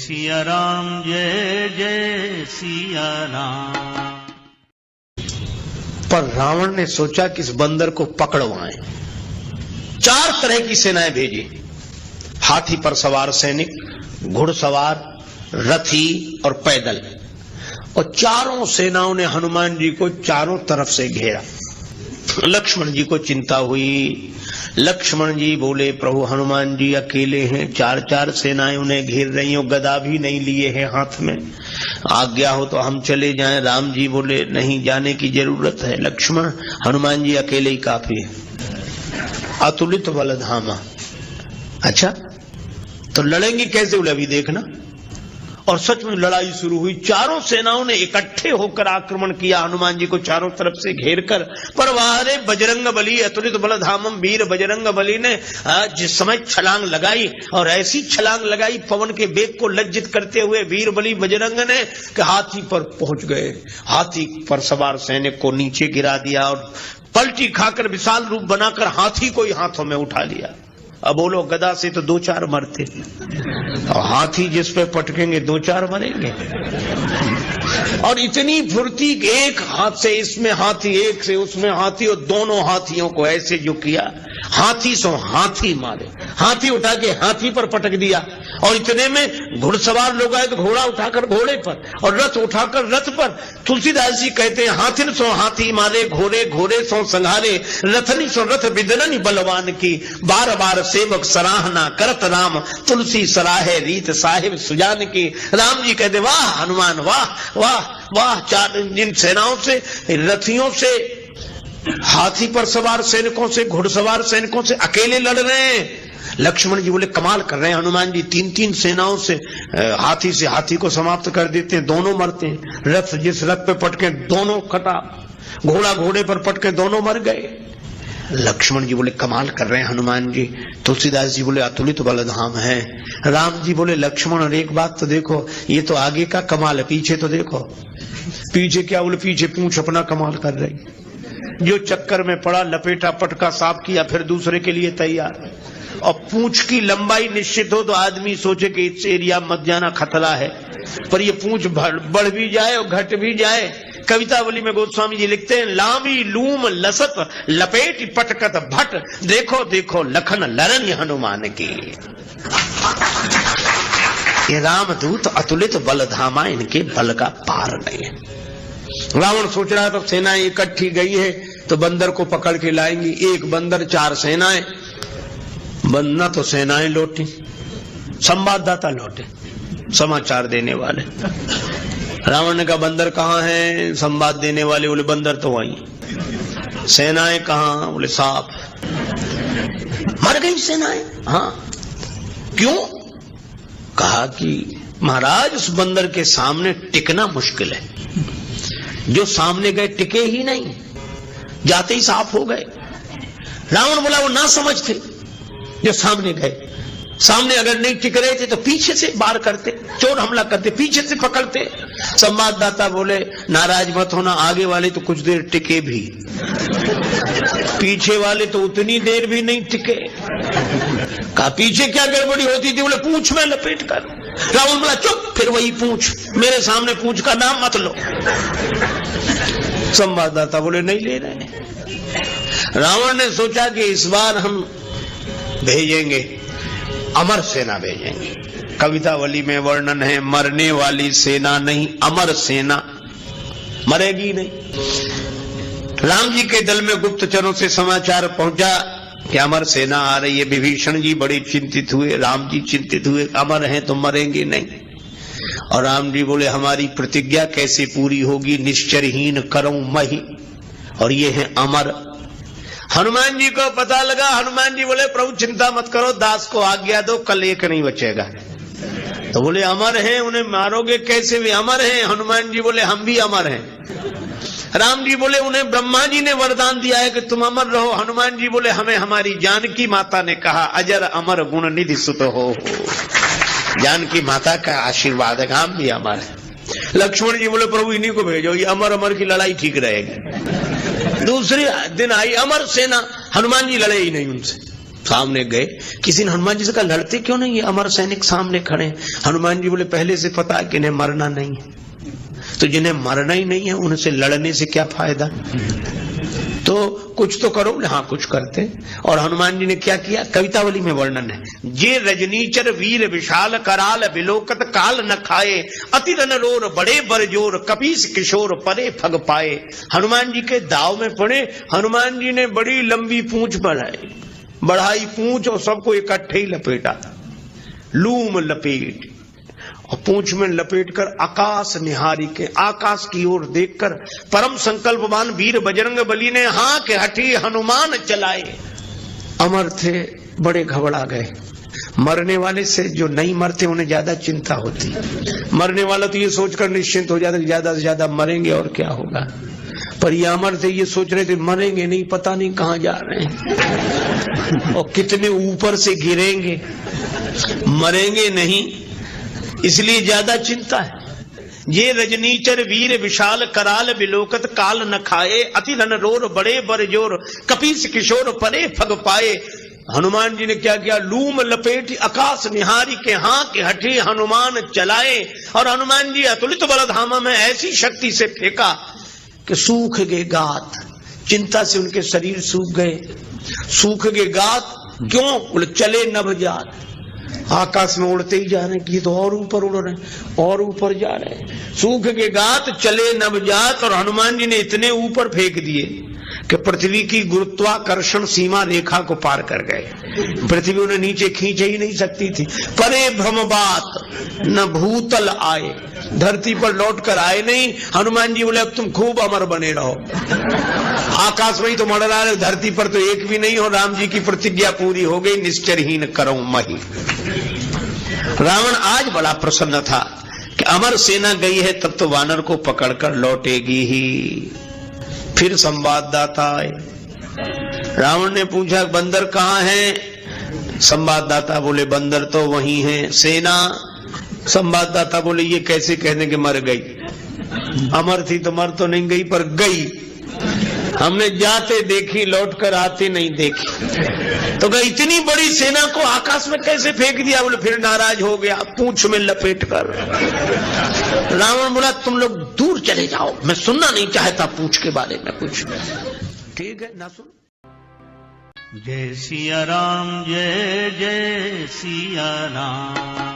सिया राम जय जय सिया राम। पर रावण ने सोचा कि इस बंदर को पकड़वाएं। 4 तरह की सेनाएं भेजी, हाथी पर सवार सैनिक, घुड़सवार, रथी और पैदल। और चारों सेनाओं ने हनुमान जी को चारों तरफ से घेरा। लक्ष्मण जी को चिंता हुई। लक्ष्मण जी बोले, प्रभु हनुमान जी अकेले हैं, 4 सेनाएं उन्हें घेर रही हो, गदा भी नहीं लिए हैं हाथ में, आज्ञा हो तो हम चले जाएं। राम जी बोले, नहीं, जाने की जरूरत है लक्ष्मण, हनुमान जी अकेले ही काफी है। अतुलित बलधामा। अच्छा, तो लड़ेंगे कैसे? बोले अभी देखना। और सच में लड़ाई शुरू हुई। चारों सेनाओं ने इकट्ठे होकर आक्रमण किया हनुमान जी को चारों तरफ से घेरकर। पर वारे बजरंग बली अतुलित बलधामम, वीर बजरंग बली ने जिस समय छलांग लगाई, और ऐसी छलांग लगाई पवन के वेग को लज्जित करते हुए वीर बली बजरंग ने कि हाथी पर पहुंच गए। हाथी पर सवार सैनिक को नीचे गिरा दिया और पलटी खाकर विशाल रूप बनाकर हाथी को ही हाथों में उठा लिया। अब बोलो, गदा से तो 2-4 मरते, और हाथी जिस पे पटकेंगे 2-4 मरेंगे। और इतनी फुर्ती, एक हाथ से इसमें हाथी, एक से उसमें हाथी, और दोनों हाथियों को ऐसे जो किया, हाथी सो हाथी मारे। हाथी उठा के हाथी पर पटक दिया, और इतने में घुड़सवार लोग आए तो घोड़ा उठाकर घोड़े पर, और रथ उठाकर रथ पर। तुलसीदास जी कहते हैं, हाथिन सो हाथी मारे, घोड़े घोड़े सो संघारे, रथनी सो रथ बिदननी बलवान की, बार बार सेवक सराहना करत राम, तुलसी सराहे रीत साहिब सुजान की। राम जी कहते, वाह हनुमान, वाह वाह वाह। 4 जिन सेनाओं से, रथियों से, हाथी पर सवार सैनिकों से, घुड़सवार सैनिकों से अकेले लड़ रहे हैं। लक्ष्मण जी बोले, कमाल कर रहे हैं हनुमान जी, 3-3 सेनाओं से हाथी से हाथी को समाप्त कर देते हैं, दोनों मरते हैं। रथ जिस रथ पे पटके दोनों कटा, घोड़ा घोड़े पर पटके दोनों मर गए। लक्ष्मण जी बोले, कमाल कर रहे हैं हनुमान जी। तुलसीदास जी बोले, अतुलित बलधाम है। राम जी बोले, लक्ष्मण और एक बात तो देखो, ये तो आगे का कमाल है, पीछे तो देखो। पीछे क्या? बोले, पीछे पूंछ अपना कमाल कर रही। जो चक्कर में पड़ा, लपेटा, पटका, साफ किया, फिर दूसरे के लिए तैयार। और पूंछ की लंबाई निश्चित हो तो आदमी सोचे कि इस एरिया मत जाना, खतरा है। पर ये पूंछ बढ़ भी जाए और घट भी जाए। कवितावली में गोस्वामी जी लिखते हैं, लामी लूम लसत लपेट पटकत भट, देखो देखो लखन लरन हनुमान की। ये रामदूत अतुलित बलधामा, इनके बल का पार नहीं है। रावण सोच रहा था सेनाएं इकट्ठी गई है तो बंदर को पकड़ के लाएंगी। एक बंदर 4 सेनाएं। बंदना तो सेनाएं लौटी, संवाददाता लौटे, समाचार देने वाले। रावण ने कहा, बंदर कहाँ है? संवाद देने वाले बोले, बंदर तो वहीं। सेनाएं कहाँ? बोले, साफ मर गई सेनाएं। हाँ, क्यों? कहा कि महाराज, उस बंदर के सामने टिकना मुश्किल है। जो सामने गए टिके ही नहीं, जाते ही साफ हो गए। रावण बोला, वो ना समझ थे जो सामने गए। सामने अगर नहीं टिक रहे थे तो पीछे से वार करते, चोर हमला करते, पीछे से पकड़ते। संवाददाता बोले, नाराज मत होना, आगे वाले तो कुछ देर टिके भी, पीछे वाले तो उतनी देर भी नहीं टिके। कहा, पीछे क्या गड़बड़ी होती थी? बोले, पूंछ में लपेट कर। रावण बोला, चुप, फिर वही पूंछ, मेरे सामने पूंछ का नाम मत लो। संवाददाता बोले, नहीं ले रहे। रावण ने सोचा कि इस बार हम भेजेंगे, अमर सेना भेजेंगे। कवितावली में वर्णन है, मरने वाली सेना नहीं, अमर सेना, मरेगी नहीं। राम जी के दल में गुप्तचरों से समाचार पहुंचा कि अमर सेना आ रही है। विभीषण जी बड़े चिंतित हुए, राम जी चिंतित हुए, अमर हैं तो मरेंगे नहीं। और राम जी बोले, हमारी प्रतिज्ञा कैसे पूरी होगी? निश्चरहीन करऊं मही, और ये है अमर। हनुमान जी को पता लगा। हनुमान जी बोले, प्रभु चिंता मत करो, दास को आज्ञा दो, कल एक नहीं बचेगा। तो बोले, अमर हैं, उन्हें मारोगे कैसे? वे अमर हैं। हनुमान जी बोले, हम भी अमर हैं। राम जी बोले, उन्हें ब्रह्मा जी ने वरदान दिया है कि तुम अमर रहो। हनुमान जी बोले, हमें हमारी जानकी माता ने कहा, अजर अमर गुण निधि सुत हो। जानकी माता का आशीर्वाद है, हम भी अमर है। लक्ष्मण जी बोले, प्रभु इन्हीं को भेजो, ये अमर अमर की लड़ाई ठीक रहेगी। दूसरे दिन आई अमर सेना, हनुमान जी लड़े ही नहीं उनसे। सामने गए, किसी ने हनुमान जी से कहा लड़ते क्यों नहीं, ये अमर सैनिक सामने खड़े। हनुमान जी बोले पहले से पता है कि इन्हें मरना नहीं है, तो जिन्हें मरना ही नहीं है उनसे लड़ने से क्या फायदा, तो कुछ तो करो। हाँ कुछ करते। और हनुमान जी ने क्या किया, कवितावली में वर्णन है, जे रजनीचर वीर विशाल कराल विलोकत काल न खाए, अति रन रोर बड़े बरजोर कपीस किशोर परे फग पाए। हनुमान जी के दाव में पड़े। हनुमान जी ने बड़ी लंबी पूंछ बढ़ाई पूंछ और सबको इकट्ठे ही लपेटा, लूम लपेट, और पूंछ में लपेटकर आकाश निहारी के, आकाश की ओर देखकर परम संकल्पवान वीर बजरंग बली ने हाँ के हठी हनुमान चलाए। अमर थे, बड़े घबरा गए। मरने वाले से जो नहीं मरते उन्हें ज्यादा चिंता होती, मरने वाला तो ये सोचकर निश्चिंत हो जाता कि ज्यादा से ज्यादा मरेंगे और क्या होगा, पर ये अमर थे, ये सोच रहे थे मरेंगे नहीं, पता नहीं कहां जा रहे हैं और कितने ऊपर से गिरेंगे, मरेंगे नहीं, इसलिए ज्यादा चिंता है। ये रजनीचर वीर विशाल कराल विलोकत काल न खाए, अति रन रोर बड़े बरजोर कपीस किशोर परे फग पाए। हनुमान जी ने क्या किया, लूम लपेटी आकाश निहारी के हाँ के हठी हनुमान चलाए। और हनुमान जी अतुलित बलधामा में ऐसी शक्ति से फेंका कि सूख गए गात, चिंता से उनके शरीर सूख गए, सूख गए गात। क्यों, बोले चले नभजात, आकाश में उड़ते ही जा रहे हैं, तो और ऊपर उड़ रहे हैं और ऊपर जा रहे हैं, सूख के गात चले नवजात। और हनुमान जी ने इतने ऊपर फेंक दिए कि पृथ्वी की गुरुत्वाकर्षण सीमा रेखा को पार कर गए, पृथ्वी उन्हें नीचे खींचे ही नहीं सकती थी। परे भ्रम बात न भूतल आए, धरती पर लौट कर आए नहीं। हनुमान जी बोले अब तुम खूब अमर बने रहो, आकाश में ही तो मर रहा है, धरती पर तो एक भी नहीं हो। राम जी की प्रतिज्ञा पूरी हो गई, निश्चरहीन करो मही। रावण आज बड़ा प्रसन्न था कि अमर सेना गई है, तब तो वानर को पकड़कर लौटेगी ही। फिर संवाददाता आए, रावण ने पूछा बंदर कहाँ है, संवाददाता बोले बंदर तो वहीं है। सेना, संवाददाता बोले ये कैसे कहने के मर गई, अमर थी तो मर तो नहीं गई पर गई, हमने जाते देखी लौट कर आते नहीं देखी। तो कहा इतनी बड़ी सेना को आकाश में कैसे फेंक दिया, बोले फिर नाराज हो गया, पूंछ में लपेट कर। रावण बोला तुम लोग दूर चले जाओ, मैं सुनना नहीं चाहता पूंछ के बारे में कुछ। ठीक है ना सुन। जय सिया राम जय जय सिया राम।